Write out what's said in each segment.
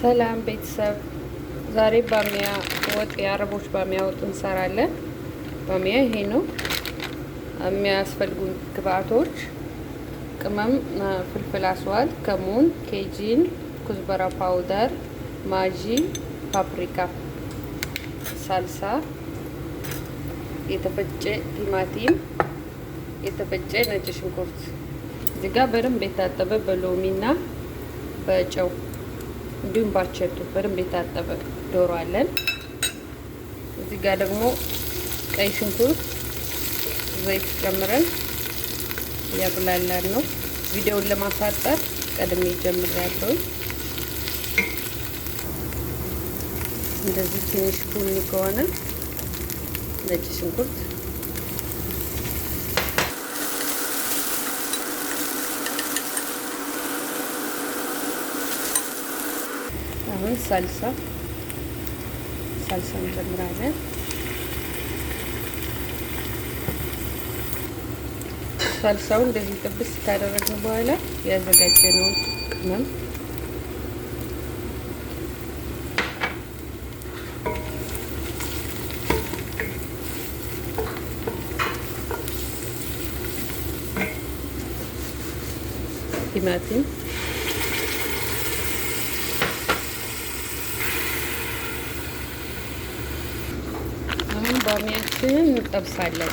ሰላም ቤተሰብ፣ ዛሬ ባሚያ ወጥ የአረቦች ባሚያ ወጥ እንሰራለን። ባሚያ ይሄ ነው። የሚያስፈልጉን ግብአቶች ቅመም፣ ፍልፍል አስዋድ፣ ከሙን፣ ኬጂን፣ ኩዝበራ ፓውደር፣ ማጂ፣ ፓፕሪካ፣ ሳልሳ፣ የተፈጨ ቲማቲም፣ የተፈጨ ነጭ ሽንኩርት። እዚህ ጋር በደንብ የታጠበ በሎሚና በጨው እንዲሁም ባቸቱ በደንብ የታጠበ ዶሮ አለን። እዚህ ጋር ደግሞ ቀይ ሽንኩርት ዘይት ጨምረን እያቁላላን ነው። ቪዲዮውን ለማሳጠር ቀድሜ ጀምሬያለሁ። እንደዚህ ትንሽ ቡኒ ከሆነ ነጭ ሽንኩርት፣ አሁን ሳልሳ እንጨምራለን። ሳልሳው እንደዚህ ጥብስ ካደረግን በኋላ ያዘጋጀነውን ቅመም ቲማቲም ባሚያችንን እንጠብሳለን።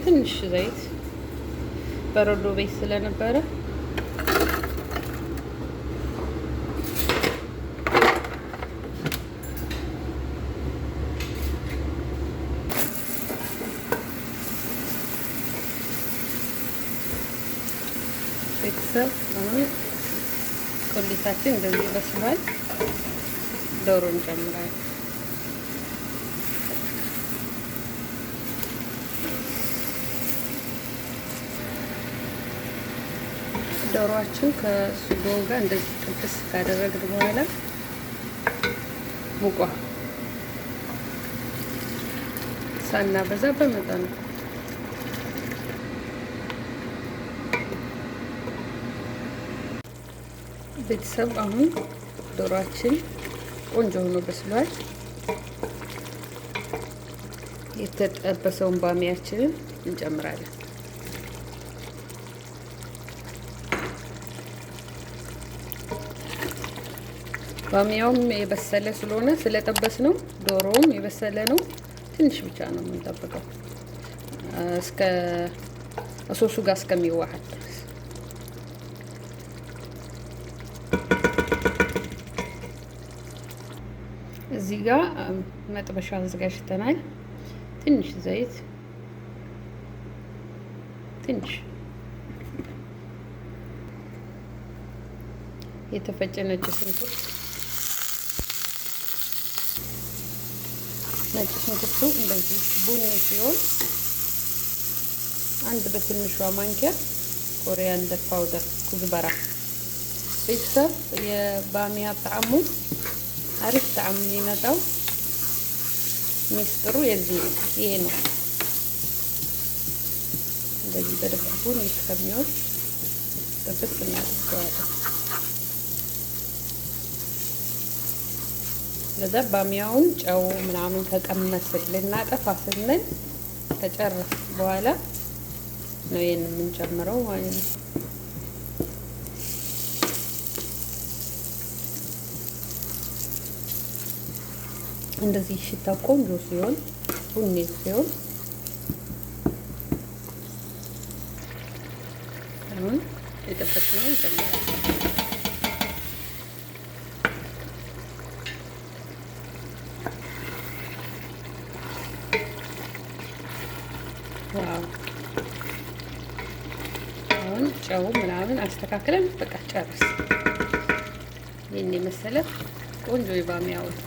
ትንሽ ዘይት በረዶ ቤት ስለነበረ ቤተሰብ አሁን ቁሌታችን እንደዚህ በስሏል። ዶሮ እንጨምራለን። ዶሮአችን ከስጎ ጋር እንደዚህ ጥብስ ካደረግን በኋላ ሙቋ ሳናበዛ በመጠኑ ቤተሰብ አሁን ዶሮአችን ቆንጆ ሆኖ በስሏል። የተጠበሰውን ባሚያችንን እንጨምራለን። ባሚያውም የበሰለ ስለሆነ ስለጠበስ ነው። ዶሮውም የበሰለ ነው። ትንሽ ብቻ ነው የምንጠብቀው እስከ ሶሱ ጋር እስከሚዋሃድ ድረስ። እዚህ ጋር መጥበሻ አዘጋጅተናል። ትንሽ ዘይት፣ ትንሽ የተፈጨ ነጭ ሽንኩርት። ነጭ ሽንኩርቱ እንደዚህ ቡኒ ሲሆን አንድ በትንሿ ማንኪያ ኮሪያንደር ፓውደር፣ ኩዝበራ። ቤተሰብ የባሚያ ጣዕሙ አሪፍ ጣዕም የሚመጣው ሚስጥሩ ይሄ ነው። እንደዚህ በደንብ ቡኒ እስከሚሆን ጥብስ እናደርገዋለን። ለዛ ባሚያውን ጨው ምናምን ከቀመስን ልናጠፋ ስንል ከጨረስ በኋላ ነው ይሄን የምንጨምረው ማለት ነው። እንደዚህ ሽታው ቆንጆ ሲሆን ቡኒ ሲሆን አሁን የጠበስነው እንጨምራለን። ዋው! አሁን ጨው ምናምን አስተካክለን በቃ ጨርስ። ይሄን የመሰለ ቆንጆ የባሚያ ወጥ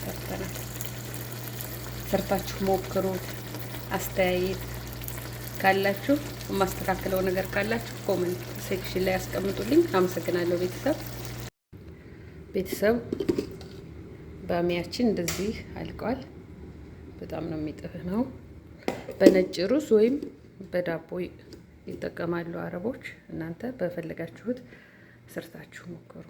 ሰርተናል። ሰርታችሁ ሞክሩት። አስተያየት ካላችሁ የማስተካከለው ነገር ካላችሁ ኮሜንት ሴክሽን ላይ ያስቀምጡልኝ። አመሰግናለሁ ቤተሰብ ባሚያችን እንደዚህ አልቋል። በጣም ነው የሚጥፍ ነው። በነጭ ሩዝ ወይም በዳቦ ይጠቀማሉ አረቦች። እናንተ በፈለጋችሁት ሰርታችሁ ሞክሩ።